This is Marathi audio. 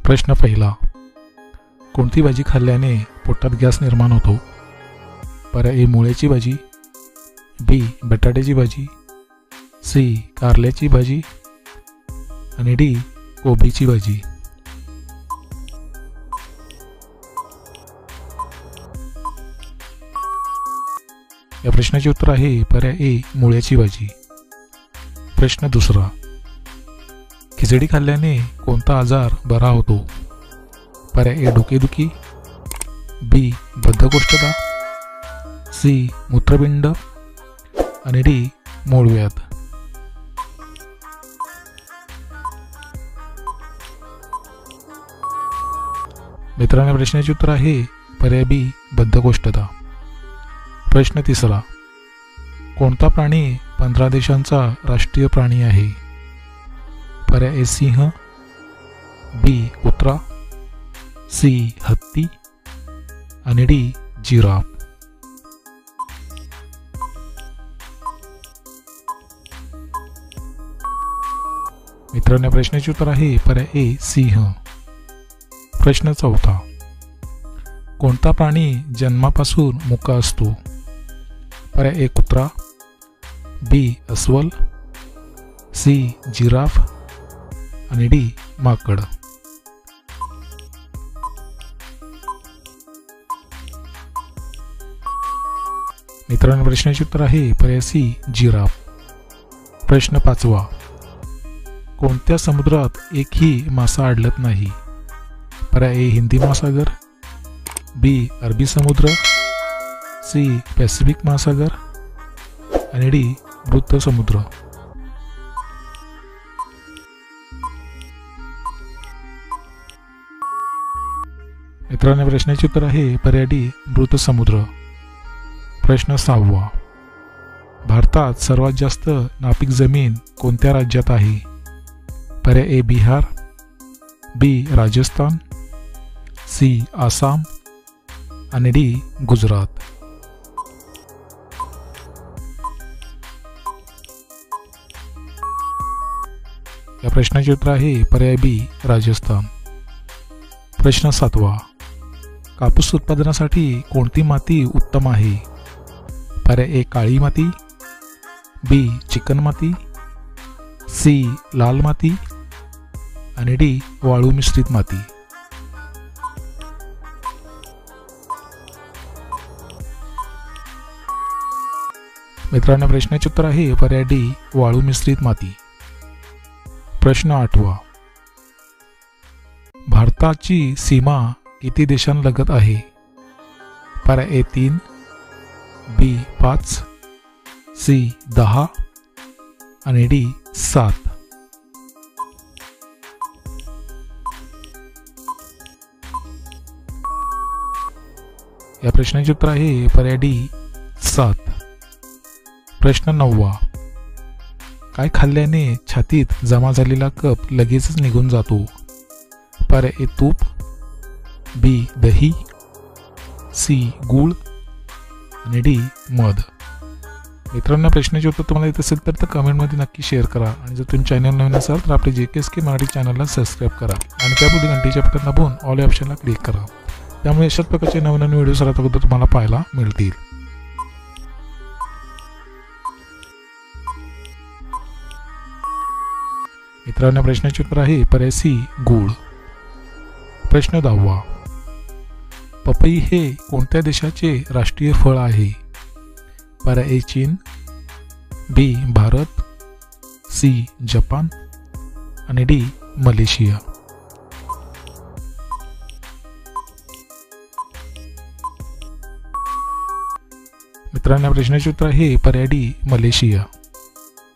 प्रश्न पहिला. कोणती भाजी खाल्ल्याने पोटात गॅस निर्माण होतो? पर्याय ए मुळ्याची भाजी, बी बटाट्याची भाजी, सी कारल्याची भाजी आणि डी कोबीची भाजी. या प्रश्नाचे उत्तर आहे पर्याय ए मुळ्याची भाजी. प्रश्न दुसरा. खिचडी खाल्ल्याने कोणता आजार बरा होतो? पर्याय ए डोकेदुखी, बी बद्धकोष्ठता, सी मूत्रपिंड आणि डी मूळव्याध. मित्रांनो, प्रश्नाचे उत्तर आहे पर्याय बी बद्धकोष्ठता. प्रश्न तिसरा. कोणता प्राणी 15 देशांचा राष्ट्रीय प्राणी आहे? पर्याय ए सिंह, बी कुत्रा, सी हत्ती आणि डी जिराफ. मित्रांनो, प्रश्नाचे उत्तर आहे पर्याय ए सिंह. प्रश्न चौथा. कोणता प्राणी जन्मापासून मुका असतो? पर्याय ए कुत्रा, बी अस्वल, सी जिराफ आणि डी माकड. मित्रांनो, प्रश्नाचे उत्तर आहे पर्याय सी जिराफ. प्रश्न पाचवा. कोणत्या समुद्रात एकही मासा आढळत नाही? पर्याय ए हिंदी महासागर, बी अरबी समुद्र, सी पॅसिफिक महासागर आणि डी मृत समुद्र. मित्रांनो, प्रश्नाचे उत्तर आहे पर्याय डी मृत समुद्र. प्रश्न सहावा. भारतात सर्वात जास्त नापीक जमीन कोणत्या राज्यात आहे? पर्याय ए बिहार, बी राजस्थान, सी आसाम आणि डी गुजरात. या प्रश्नाचे उत्तर आहे पर्याय बी राजस्थान. प्रश्न सातवा. कापूस उत्पादनासाठी कोणती माती उत्तम आहे? पर्याय ए काळी माती, बी चिकन माती, सी लाल माती आणि डी वाळू मिश्रित माती. मित्रांनो, प्रश्नाचे उत्तर आहे पर्याय डी वाळू मिश्रित माती. प्रश्न आठवा. भारताची सीमा किती देशांलगत आहे? पर्याय ए 3, बी 5, सी 10 आणि डी 7. या प्रश्नाचे उत्तर आहे पर्याय डी 7. प्रश्न 9वा. काय खाल्ल्याने छातीत जमा झालेला कफ लगेचच निघून जातो? पर्याय ए तूप, बी दही, सी गूळ आणि डी मध. मित्रांनो, प्रश्नाचे उत्तर तुम्हाला येत असेल तर कमेंटमध्ये नक्की शेअर करा आणि जर तुम्ही चॅनल नवीन असाल तर आपले JKSK मराठी चॅनलला सबस्क्राईब करा आणि त्यापुढे घंटीच्या बटन दाबून ऑल या ऑप्शनला क्लिक करा. त्यामुळे अशाच प्रकारचे नवीन व्हिडिओ सर्वात अगोदर तुम्हाला पाहायला मिळतील. मित्रांनो, प्रश्नाचे उत्तर आहे पर्याय सी गूळ. प्रश्न 10वा. पपई हे कोणत्या देशाचे राष्ट्रीय फळ आहे? पर्याय ए चीन, बी भारत, सी जपान आणि डी मलेशिया. मित्रांनो, प्रश्नाचे उत्तर आहे पर्याय डी मलेशिया.